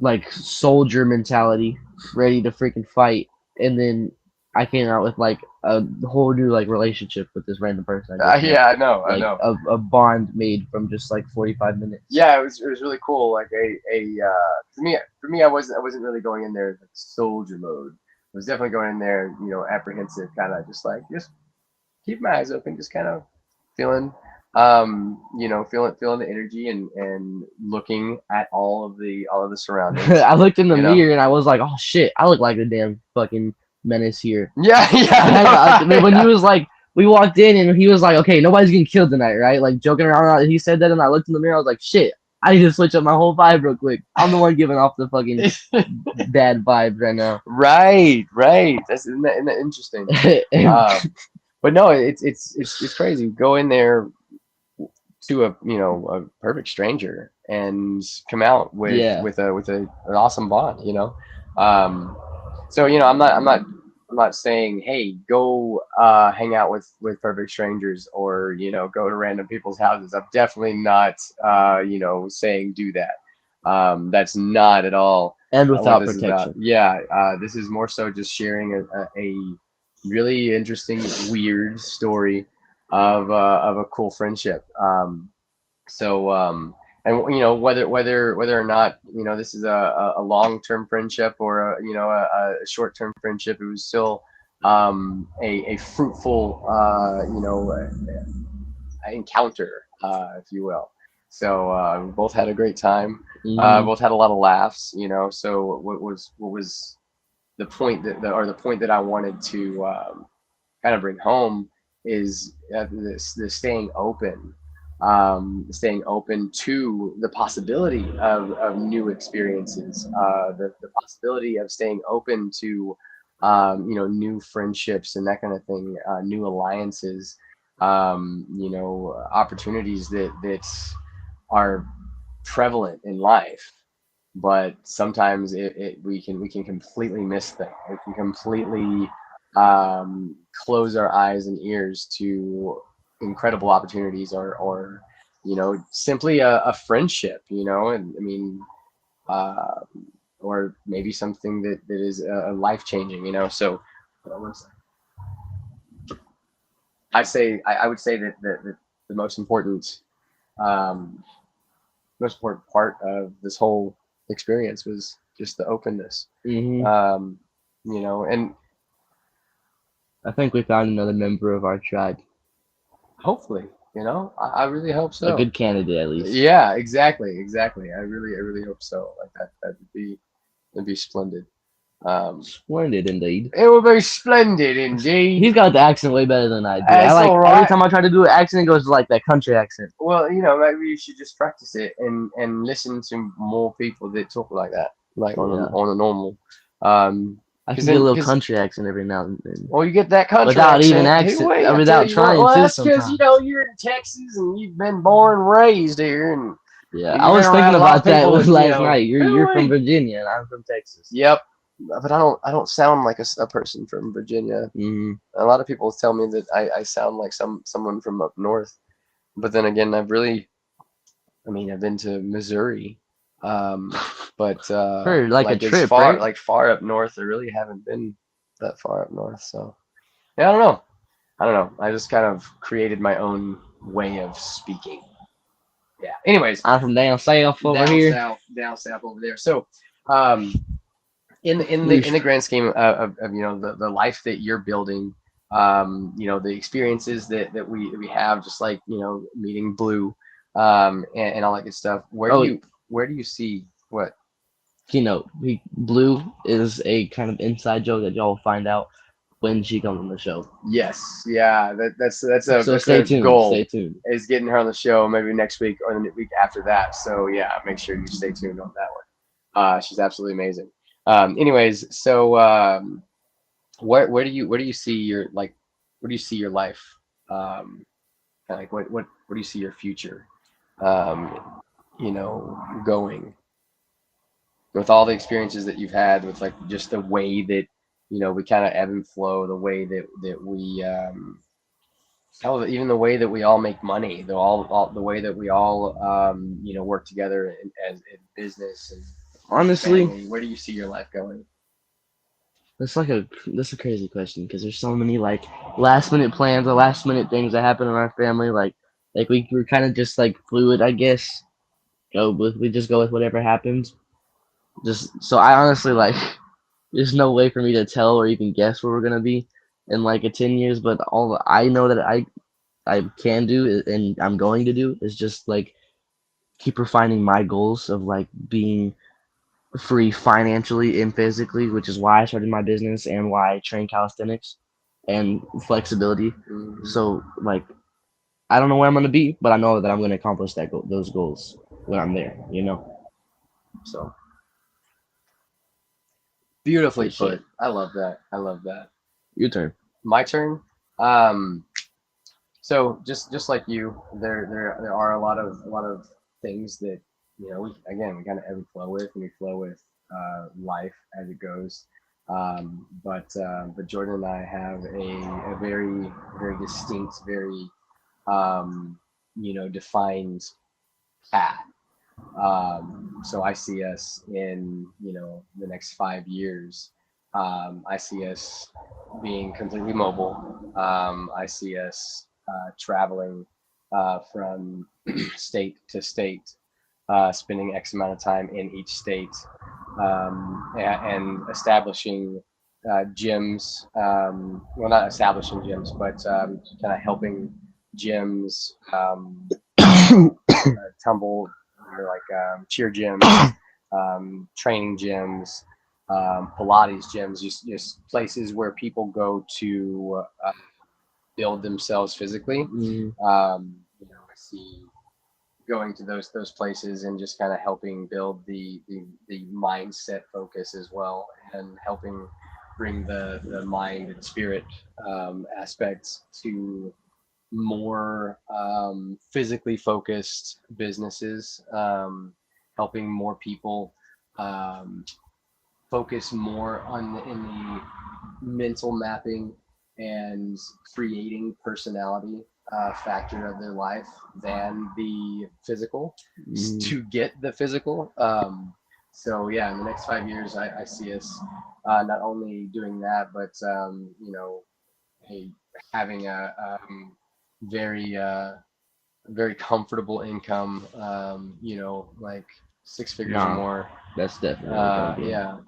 like soldier mentality, ready to freaking fight, and then I came out with like a whole new like relationship with this random person. Yeah, I know. Like, I know. A bond made from just like 45 minutes. Yeah, it was really cool. Like for me, I wasn't really going in there in soldier mode. I was definitely going in there, you know, apprehensive, kind of just keep my eyes open, just kind of feeling, feeling the energy and looking at all of the surroundings. I looked in the mirror and I was like, oh shit, I look like a damn fucking menace here. Yeah. When he was like, we walked in and he was like, okay, nobody's getting killed tonight, right? Like joking around. He said that and I looked in the mirror. I was like, shit, I need to switch up my whole vibe real quick. I'm the one giving off the fucking bad vibes right now. Right. Isn't that interesting? But no, it's crazy. Go in there to a perfect stranger and come out with an awesome bond, you know. So I'm not saying, hey, go hang out with perfect strangers or go to random people's houses. I'm definitely not saying do that. That's not at all. And without protection. This is more so just sharing a really interesting, weird story of a cool friendship. And whether or not this is a long-term friendship or a short-term friendship, it was still a fruitful encounter, if you will. So we both had a great time. Both had a lot of laughs. So what was the point that I wanted to kind of bring home is this staying open. Staying open to the possibility of new experiences, the possibility of staying open to new friendships and that kind of thing, new alliances, opportunities that are prevalent in life, but sometimes we can completely miss them. We can completely close our eyes and ears to incredible opportunities or simply a friendship, and I mean or maybe something that is life-changing, so I would say that the most important part of this whole experience was just the openness. And I think we found another member of our tribe. Hopefully, I really hope so. A good candidate, at least. Yeah, exactly. I really hope so. Like that'd be splendid. Splendid indeed. It would be splendid indeed. He's got the accent way better than I do. All right. Every time I try to do an accent, it goes like that country accent. Well, maybe you should just practice it and listen to more people that talk like that. like Yeah. on a normal. I can get a little country accent every now and then. Well, you get that country without accent. even Hey, accent, wait, I tell without you what, trying well, to that's because sometimes. you're in Texas and you've been born and raised here, and Yeah, you've I was been around thinking a lot about of that people last night. You're from wait. Virginia and I'm from Texas. Yep, but I don't sound like a person from Virginia. Mm-hmm. A lot of people tell me that I sound like someone from up north, but then again, I've been to Missouri, but For like a as trip, far right? like far up north, I really haven't been that far up north. So yeah, I don't know. I just kind of created my own way of speaking. Yeah. Anyways, I'm from down south over down here. down south over there. So, in the grand scheme of the life that you're building, the experiences that we have, just like meeting Blue, and all that good stuff. Where do you see what? Keynote. Blue is a kind of inside joke that y'all will find out when she comes on the show. Yes, yeah, that's stay a tuned. goal. Stay tuned. Is getting her on the show maybe next week or the week after that. So yeah, make sure you stay tuned on that one. She's absolutely amazing. Anyways, so where do you see your where do you see your life? Kind of like what do you see your future? Going with all the experiences that you've had, with like just the way that we kind of ebb and flow, the way that we even the way that we all make money, the way that we all work together as in business and honestly family. Where do you see your life going? That's a crazy question because there's so many like last minute plans or last minute things that happen in our family. Like we're kind of just like fluid, I guess. We just go with whatever happens. Just so I honestly there's no way for me to tell or even guess where we're gonna be in like 10 years. But all I know that I can do and I'm going to do is just like keep refining my goals of like being free financially and physically, which is why I started my business and why I train calisthenics and flexibility. Mm-hmm. So like I don't know where I'm gonna be, but I know that I'm gonna accomplish those goals when I'm there. So Beautifully put. I love that. I love that. Your turn. My turn. So just like you, there are a lot of things that we kind of ebb and flow with, and we flow with life as it goes. But Jordan and I have a very very distinct, very defined path. So I see us in the next 5 years. I see us being completely mobile. I see us traveling from state to state, spending X amount of time in each state, and establishing gyms. Well, not establishing gyms, but kind of helping gyms tumble, like cheer gyms, training gyms, Pilates gyms, just places where people go to build themselves physically. I see going to those places and just kind of helping build the mindset focus as well, and helping bring the mind and spirit aspects to more physically focused businesses, helping more people focus more in the mental mapping and creating personality factor of their life than the physical to get the physical. So yeah, in the next 5 years, I see us not only doing that, but having a very very comfortable income, like 6 figures or more. That's definitely yeah,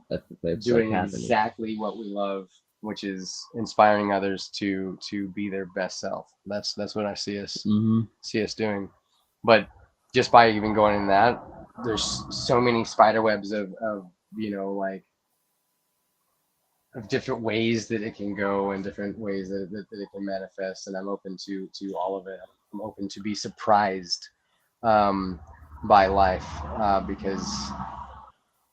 that's doing like exactly what we love, which is inspiring others to be their best self. That's what I see us doing. But just by even going in that, there's so many spider webs of of different ways that it can go, and different ways that it can manifest, and I'm open to all of it. I'm open to be surprised by life, because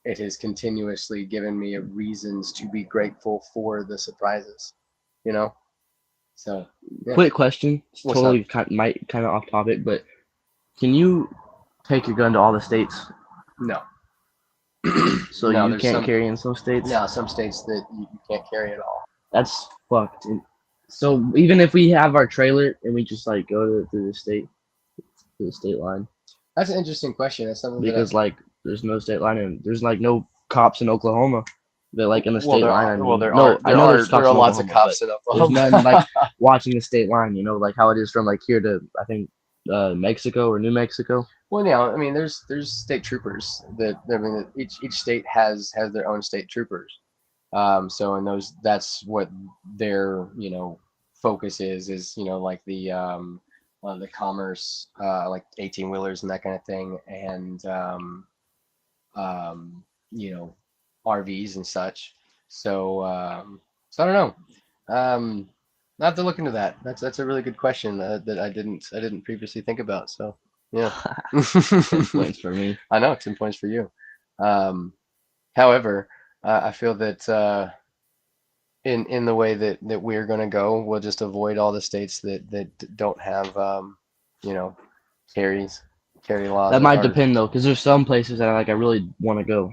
it has continuously given me reasons to be grateful for the surprises, you know. So yeah. Quick question. It's What's totally might kind of off topic, but can you take your gun to all the states? No. So No, you there's can't some- carry in some states? No, some states that you can't carry at all. That's fucked. So even if we have our trailer and we just like go through the state line, That's an interesting question. That's something because that like there's no state line and there's like no cops in Oklahoma. They're like in the state there line. are, I mean. well, there no, are, I there know are, there's there cops are in lots of Oklahoma, cops in but there's Oklahoma. none like watching the state line. You know, like how it is from like here to I think Mexico or New Mexico. Well, yeah, I mean, there's state troopers that I mean, each state has their own state troopers. So in those, that's what their focus is like the commerce, like 18-wheelers and that kind of thing, and RVs and such. So so I don't know. I have to look into that. That's a really good question that I didn't previously think about. So yeah, 10 points for me. I know, 10 points for you. However, I feel that in the way that we're going to go, we'll just avoid all the states that don't have carry laws. That might depend though, because there's some places that I really want to go,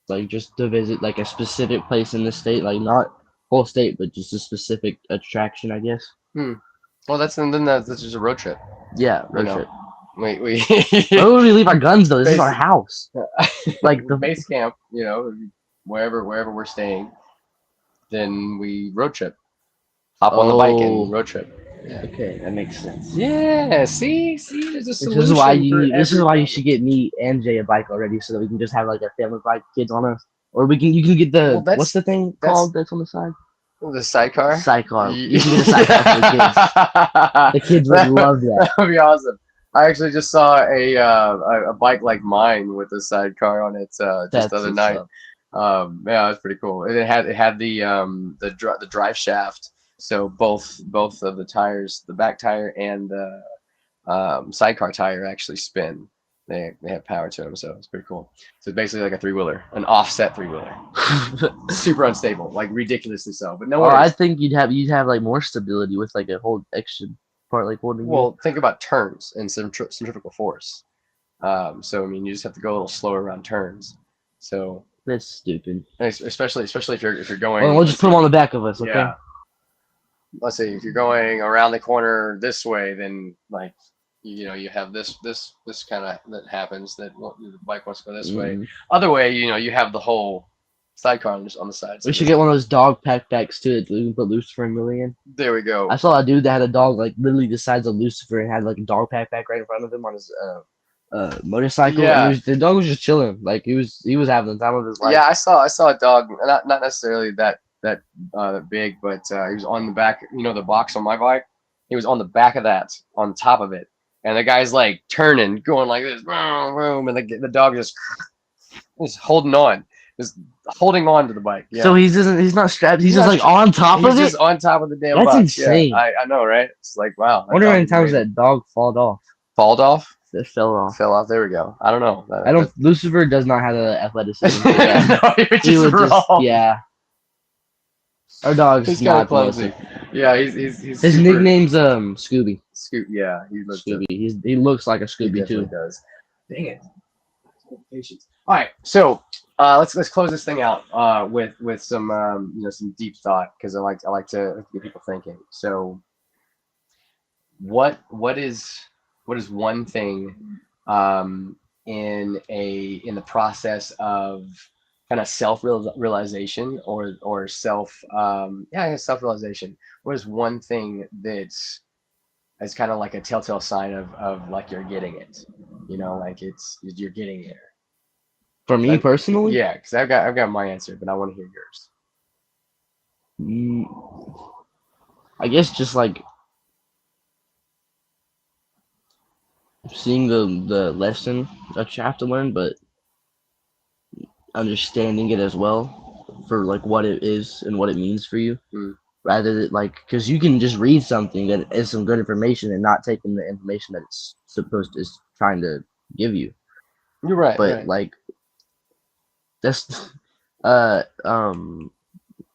like just to visit like a specific place in the state, like not whole state, but just a specific attraction, I guess. Well, that's just a road trip. Yeah, road trip. We Where would we leave our guns though? This is our house. Like the base camp, wherever we're staying, then we road trip. Hop on the bike and road trip. Yeah. Okay, that makes sense. Yeah, see, there's a solution. This is why you should get me and Jay a bike already, so that we can just have like a family bike, kids on us, or you can get the what's the thing called that's on the side? The sidecar. Sidecar. You can get a sidecar for the kids. The kids would love that. That would be awesome. I actually just saw a bike like mine with a sidecar on it just the other night. Yeah, that's pretty cool. It had the drive shaft, so both of the tires, the back tire and the sidecar tire, actually spin. They have power to them, so it's pretty cool. So it's basically like a 3-wheeler, an offset 3-wheeler. Super unstable, like ridiculously so. But no worries. I think you'd have like more stability with like a whole extra part like holding. Well, think about turns and centrifugal force. So I mean, you just have to go a little slower around turns. So that's stupid. Especially if you're going. Well, we'll just put them on the back of us, okay? Yeah. Let's say if you're going around the corner this way, then like you have this kind of that happens that the bike wants to go this way. Other way, you have the whole sidecar on the side. We should get one of those dog backpacks too that we can put Lucifer and Millie in. There we go. I saw a dude that had a dog like literally the size of Lucifer and had like a dog backpack right in front of him on his motorcycle. Yeah. And the dog was just chilling. Like he was having the time of his life. Yeah, I saw a dog, not necessarily that big, but he was on the back. The box on my bike. He was on the back of that, on top of it, and the guy's like turning, going like this, and the dog just holding on. Just holding on to the bike. Yeah. So he's not strapped. He's just like on top of it. He's just on top of the damn. That's bike. insane. Yeah, I know, right? It's like wow. I wonder how many times that dog falled off. Falled off? That fell off. Fell off. There we go. I don't know. Lucifer does not have the athleticism. No, he would just yeah. Our dog's he's not clumsy. Yeah, he's his super... nickname's Scooby. Yeah, he looks Scooby. He looks like a Scooby too. Does. Dang it. Patience. All right, so let's close this thing out with some some deep thought, because I like to get people thinking. So what is one thing in the process of kind of self-realization or self-realization, what is one thing that's kind of like a telltale sign of like you're getting it, like you're getting there? For me personally? Yeah, because I've got my answer, but I want to hear yours. I guess just like seeing the lesson that you have to learn, but understanding it as well for like what it is and what it means for you, rather than like, because you can just read something that is some good information and not taking the information that it's trying to give you. You're right. But like That's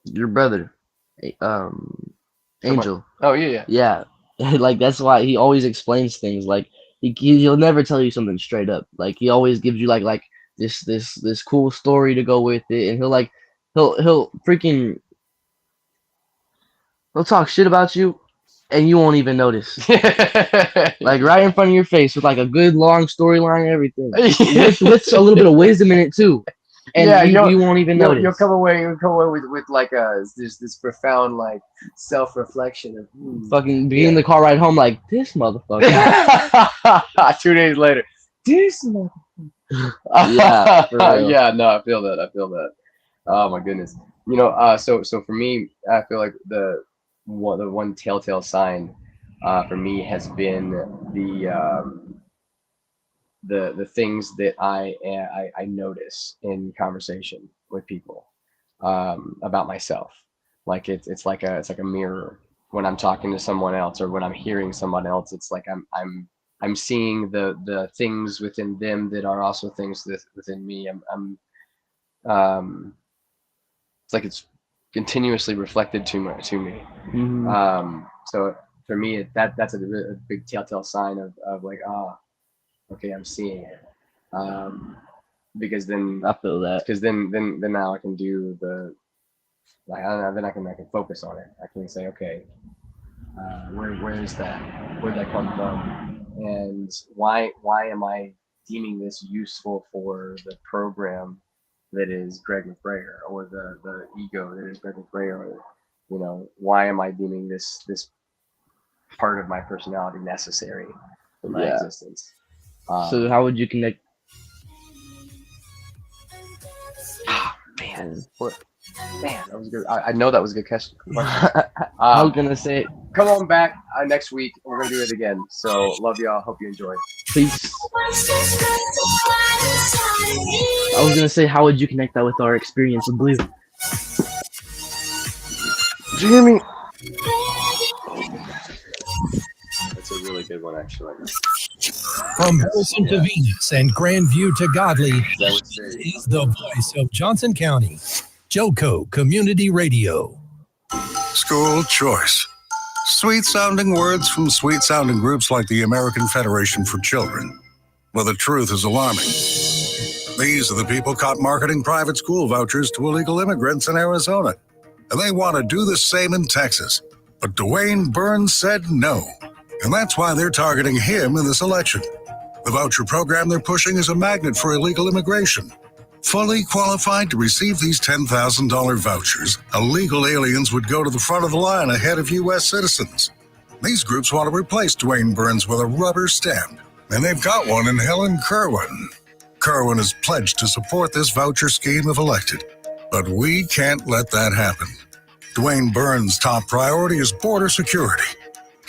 your brother, Angel. Oh yeah. Yeah, like that's why he always explains things. Like he'll never tell you something straight up. Like he always gives you like this cool story to go with it, and he'll freaking he'll talk shit about you, and you won't even notice. Like right in front of your face with like a good long storyline and everything, with a little bit of wisdom in it too. And Yeah, you won't even notice. You'll come away with like this profound like self reflection of Fucking being in the car ride home like this motherfucker. 2 days later. This motherfucker. Yeah, for real. Yeah, no, I feel that. Oh my goodness. So for me, I feel like the one telltale sign for me has been the things that I notice in conversation with people about myself. Like it's like a mirror when I'm talking to someone else or when I'm hearing someone else. It's like I'm seeing the things within them that are also things within me. It's like it's continuously reflected to me. Mhm. So for me, that's a big telltale sign of like, okay, I'm seeing it. Because then I feel that. Because then now I can do I don't know, then I can focus on it. I can say, okay, where is that? Where'd that come from? And why am I deeming this useful for the program that is Greg McBrayer, or the ego that is Greg McBrayer? Or, why am I deeming this part of my personality necessary for my existence? So how would you connect? Man, that was good. I know that was a good question. I was gonna say, come on back next week. We're gonna do it again. So love y'all. Hope you enjoy. Peace. I was gonna say, how would you connect that with our experience with Blue? Did you hear me? That's a really good one, actually. From Wilson to Venus and Grandview to Godley, this is the voice of Johnson County, JoCo Community Radio. School choice. Sweet-sounding words from sweet-sounding groups like the American Federation for Children. Well, the truth is alarming. These are the people caught marketing private school vouchers to illegal immigrants in Arizona. And they want to do the same in Texas. But Dwayne Burns said no. And that's why they're targeting him in this election. The voucher program they're pushing is a magnet for illegal immigration. Fully qualified to receive these $10,000 vouchers, illegal aliens would go to the front of the line ahead of U.S. citizens. These groups want to replace Dwayne Burns with a rubber stamp, and they've got one in Helen Kerwin. Kerwin has pledged to support this voucher scheme if elected, but we can't let that happen. Dwayne Burns' top priority is border security.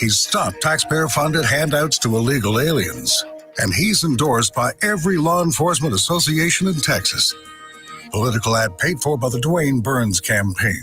He's stopped taxpayer-funded handouts to illegal aliens, and he's endorsed by every law enforcement association in Texas. Political ad paid for by the Dwayne Burns campaign.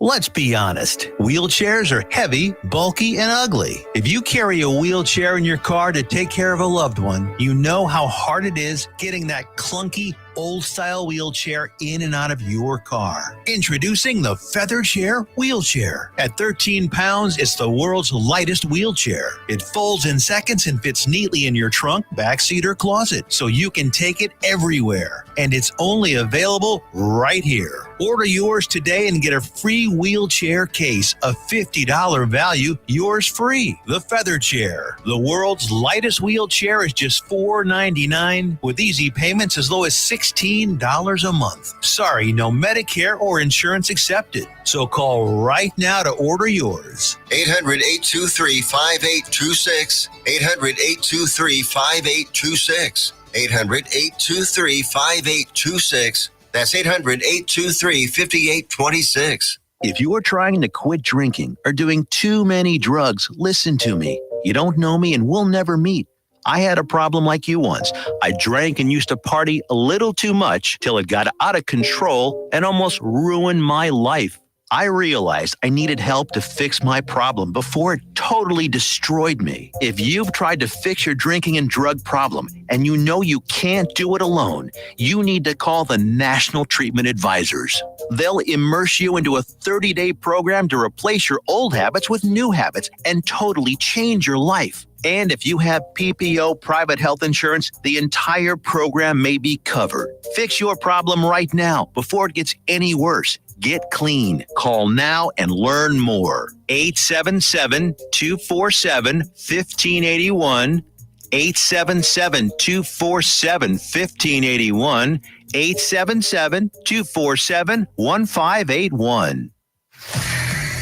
Let's be honest, wheelchairs are heavy, bulky, and ugly. If you carry a wheelchair in your car to take care of a loved one, you know how hard it is getting that clunky, old-style wheelchair in and out of your car. Introducing the Feather Chair Wheelchair. At 13 pounds, it's the world's lightest wheelchair. It folds in seconds and fits neatly in your trunk, backseat, or closet, so you can take it everywhere. And it's only available right here. Order yours today and get a free wheelchair case, a $50 value, yours free. The Feather Chair. The world's lightest wheelchair is just $4.99 with easy payments as low as $16 a month. Sorry, no Medicare or insurance accepted. So call right now to order yours. 800-823-5826. 800-823-5826. 800-823-5826. That's 800-823-5826. If you are trying to quit drinking or doing too many drugs, listen to me. You don't know me and we'll never meet. I had a problem like you once. I drank and used to party a little too much till it got out of control and almost ruined my life. I realized I needed help to fix my problem before it totally destroyed me. If you've tried to fix your drinking and drug problem and you know you can't do it alone, you need to call the National Treatment Advisors. They'll immerse you into a 30-day program to replace your old habits with new habits and totally change your life. And if you have PPO private health insurance, the entire program may be covered. Fix your problem right now before it gets any worse. Get clean. Call now and learn more. 877-247-1581. 877-247-1581. 877-247-1581.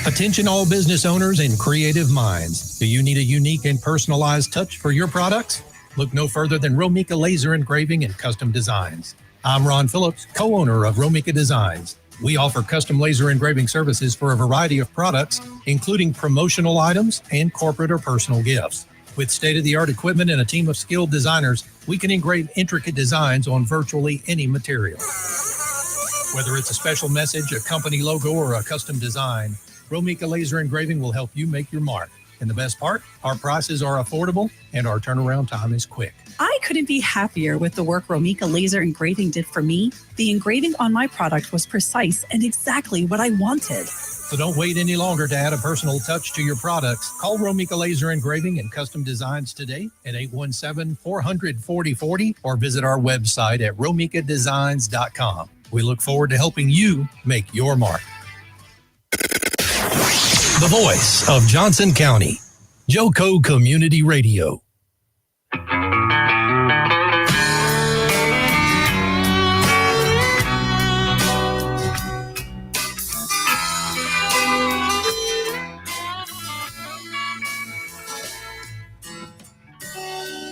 Attention all business owners and creative minds. Do you need a unique and personalized touch for your products? Look no further than Romika Laser Engraving and Custom Designs. I'm Ron Phillips, co-owner of Romika Designs. We offer custom laser engraving services for a variety of products, including promotional items and corporate or personal gifts. With state-of-the-art equipment and a team of skilled designers, we can engrave intricate designs on virtually any material. Whether it's a special message, a company logo, or a custom design, Romika Laser Engraving will help you make your mark. And the best part, our prices are affordable and our turnaround time is quick. I couldn't be happier with the work Romika Laser Engraving did for me. The engraving on my product was precise and exactly what I wanted. So don't wait any longer to add a personal touch to your products. Call Romika Laser Engraving and Custom Designs today at 817-400-4040 or visit our website at romikadesigns.com. We look forward to helping you make your mark. The voice of Johnson County, Joco Community Radio.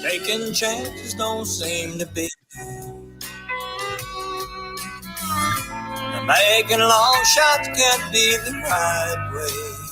Taking chances don't seem to be. Making long shots can't be the right way.